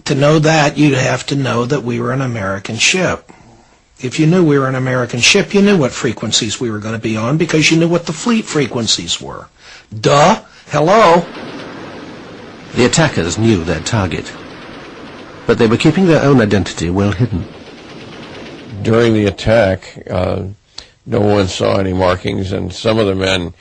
To know that, you'd have to know that we were an American ship. If you knew we were an American ship, you knew what frequencies we were going to be on because you knew what the fleet frequencies were. Duh! Hello! The attackers knew their target, but they were keeping their own identity well hidden. During the attack, no one saw any markings, and some of the men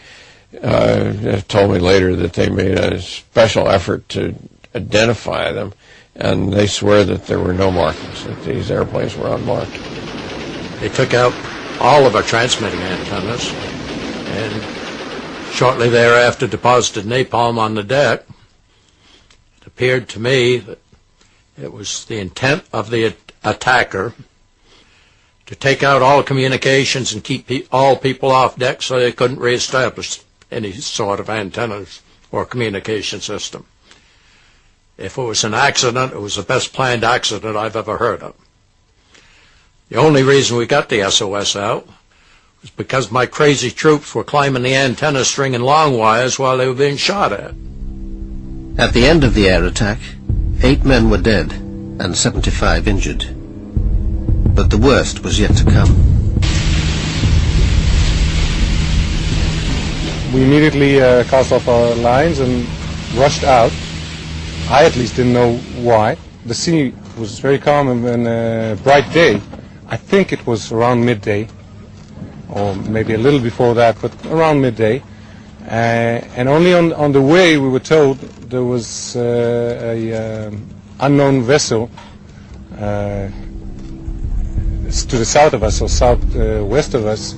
told me later that they made a special effort to identify them, and they swear that there were no markings, that these airplanes were unmarked. They took out all of our transmitting antennas, and shortly thereafter deposited napalm on the deck. It appeared to me that it was the intent of the attacker to take out all communications and keep all people off deck so they couldn't reestablish any sort of antennas or communication system. If it was an accident, it was the best planned accident I've ever heard of. The only reason we got the SOS out was because my crazy troops were climbing the antenna stringing long wires while they were being shot at. At the end of the air attack, 8 men were dead and 75 injured. But the worst was yet to come. We immediately cast off our lines and rushed out. I at least didn't know why. The sea was very calm and a bright day. I think it was around midday, or maybe a little before that, but around midday. And only on the way we were told there was a unknown vessel to the south of us, or southwest of us,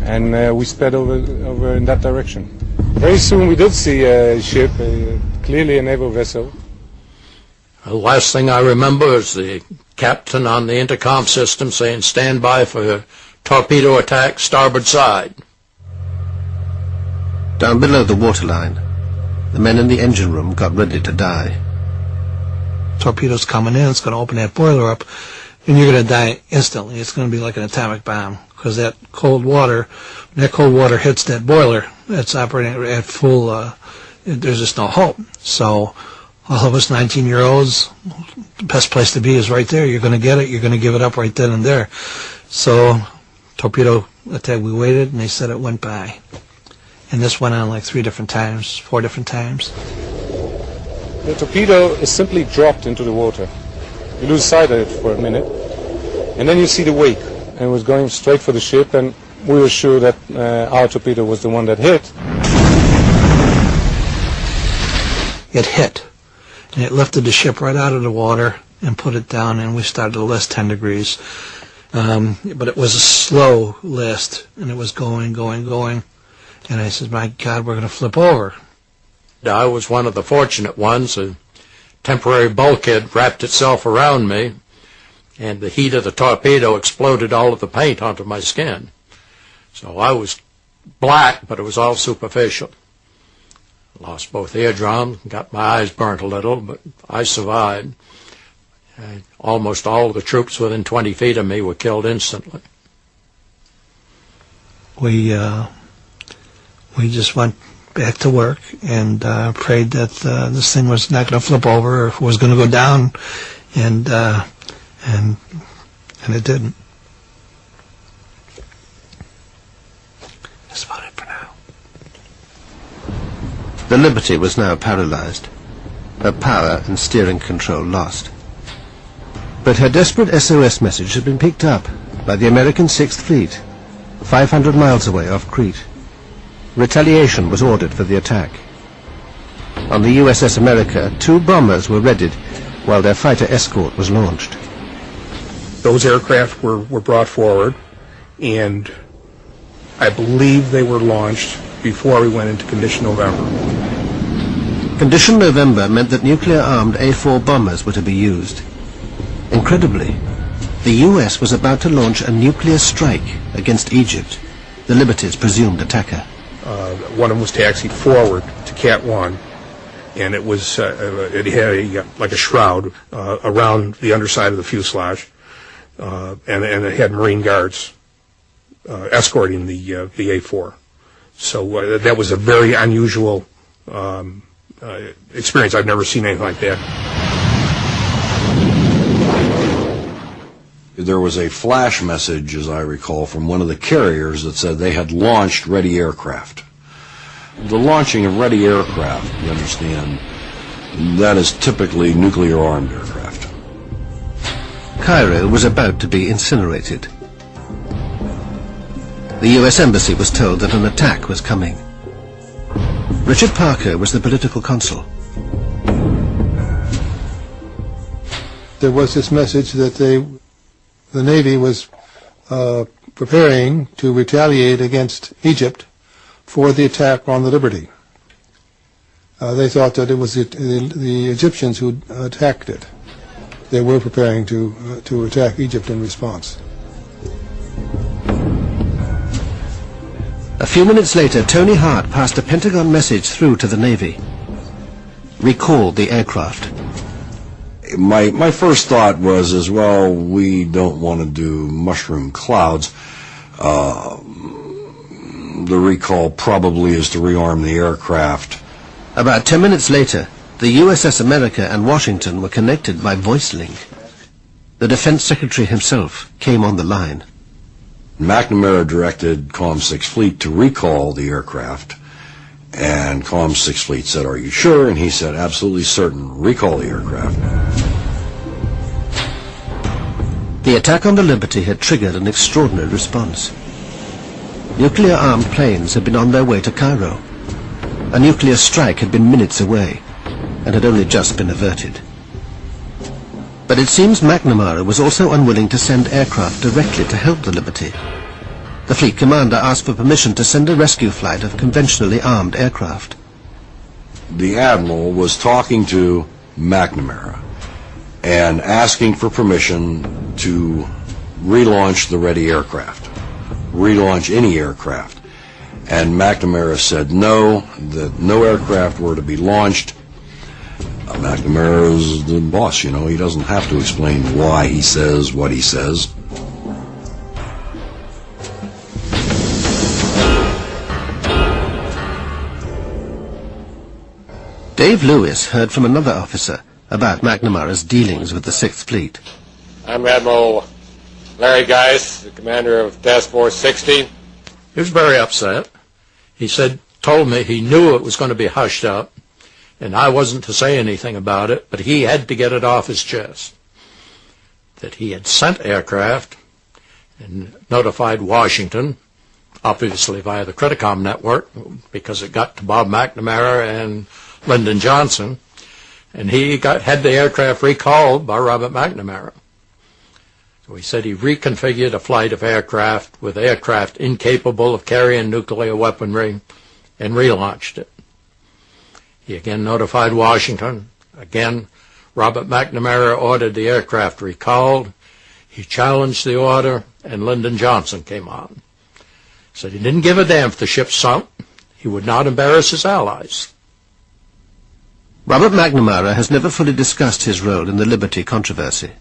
and we sped over in that direction. Very soon we did see a ship, clearly a naval vessel. The last thing I remember is the captain on the intercom system saying, "Stand by for torpedo attack, starboard side." Down below the waterline, the men in the engine room got ready to die. Torpedo's coming in, it's going to open that boiler up, and you're going to die instantly. It's going to be like an atomic bomb, because that cold water, when that cold water hits that boiler, it's operating at full, there's just no hope. So all of us 19-year-olds, the best place to be is right there. You're going to get it. You're going to give it up right then and there. So torpedo attack, we waited, and they said it went by. And this went on like 4 different times. The torpedo is simply dropped into the water. You lose sight of it for a minute, and then you see the wake. And it was going straight for the ship, and we were sure that our torpedo was the one that hit. It hit. And it lifted the ship right out of the water and put it down, and we started to list 10 degrees. But it was a slow list, and it was going. And I said, my God, we're going to flip over. I was one of the fortunate ones. A temporary bulkhead wrapped itself around me, and the heat of the torpedo exploded all of the paint onto my skin. So I was black, but it was all superficial. Lost both eardrums, got my eyes burnt a little, but I survived. Almost all of the troops within 20 feet of me were killed instantly. We just went back to work and prayed that this thing was not going to flip over or was going to go down, and it didn't. That's about it for now. The Liberty was now paralyzed, her power and steering control lost. But her desperate SOS message had been picked up by the American 6th Fleet, 500 miles away off Crete. Retaliation was ordered for the attack. On the USS America, 2 bombers were readied while their fighter escort was launched. Those aircraft were brought forward, and I believe they were launched before we went into Condition November. Condition November meant that nuclear-armed A-4 bombers were to be used. Incredibly, the US was about to launch a nuclear strike against Egypt, the Liberty's presumed attacker. One of them was taxied forward to Cat 1, and it was it had like a shroud around the underside of the fuselage, and it had Marine guards escorting the A4. So that was a very unusual experience. I've never seen anything like that. There was a flash message, as I recall, from one of the carriers that said they had launched ready aircraft. The launching of ready aircraft, you understand, that is typically nuclear-armed aircraft. Cairo was about to be incinerated. The U.S. Embassy was told that an attack was coming. Richard Parker was the political consul. There was this message that the Navy was preparing to retaliate against Egypt for the attack on the Liberty. They thought that it was the Egyptians who attacked it. They were preparing to attack Egypt in response. A few minutes later, Tony Hart passed a Pentagon message through to the Navy. Recall the aircraft. My first thought was, as well, we don't want to do mushroom clouds. The recall probably is to rearm the aircraft. About 10 minutes later, the USS America and Washington were connected by voice link. The Defense Secretary himself came on the line. McNamara directed COM-6 Fleet to recall the aircraft, and COM-6 Fleet said, "Are you sure?" And he said, "Absolutely certain. Recall the aircraft." The attack on the Liberty had triggered an extraordinary response. Nuclear-armed planes had been on their way to Cairo. A nuclear strike had been minutes away and had only just been averted. But it seems McNamara was also unwilling to send aircraft directly to help the Liberty. The fleet commander asked for permission to send a rescue flight of conventionally armed aircraft. The Admiral was talking to McNamara and asking for permission to relaunch the ready aircraft, relaunch any aircraft. And McNamara said no, that no aircraft were to be launched. McNamara is the boss, you know. He doesn't have to explain why he says what he says. Dave Lewis heard from another officer about McNamara's dealings with the 6th Fleet. I'm Admiral Larry Geis, the commander of Task Force 60. He was very upset. He told me he knew it was going to be hushed up, and I wasn't to say anything about it, but he had to get it off his chest. That he had sent aircraft and notified Washington, obviously via the Criticom network, because it got to Bob McNamara and Lyndon Johnson, and he had the aircraft recalled by Robert McNamara. So he said he reconfigured a flight of aircraft with aircraft incapable of carrying nuclear weaponry and relaunched it. He again notified Washington. Again, Robert McNamara ordered the aircraft recalled. He challenged the order, and Lyndon Johnson came on. Said he didn't give a damn if the ship sunk. He would not embarrass his allies. Robert McNamara has never fully discussed his role in the Liberty controversy.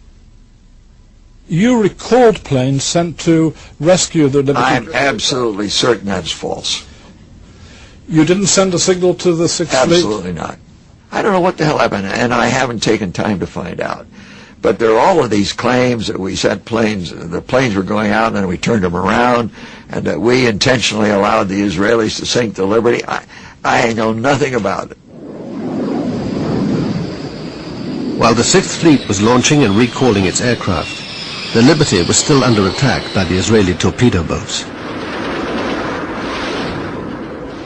You recalled planes sent to rescue the Liberty. I'm absolutely certain that's false. You didn't send a signal to the 6th Fleet? Absolutely not. I don't know what the hell happened, and I haven't taken time to find out. But there are all of these claims that we sent planes, the planes were going out and then we turned them around, and that we intentionally allowed the Israelis to sink the Liberty. I know nothing about it. While the 6th Fleet was launching and recalling its aircraft, the Liberty was still under attack by the Israeli torpedo boats.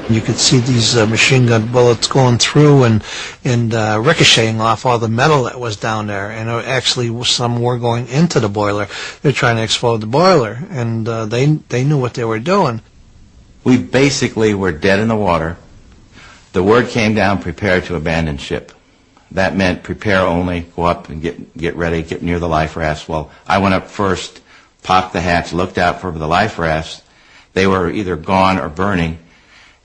You could see these machine gun bullets going through and ricocheting off all the metal that was down there. And actually, some were going into the boiler. They're trying to explode the boiler, and they knew what they were doing. We basically were dead in the water. The word came down, prepare to abandon ship. That meant prepare only, go up and get ready, get near the life rafts. Well, I went up first, popped the hatch, looked out for the life rafts. They were either gone or burning.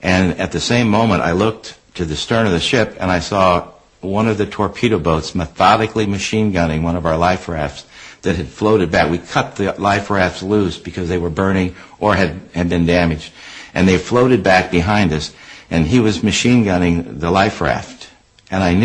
And at the same moment, I looked to the stern of the ship, and I saw one of the torpedo boats methodically machine gunning one of our life rafts that had floated back. We cut the life rafts loose because they were burning or had been damaged. And they floated back behind us, and he was machine gunning the life raft. And I knew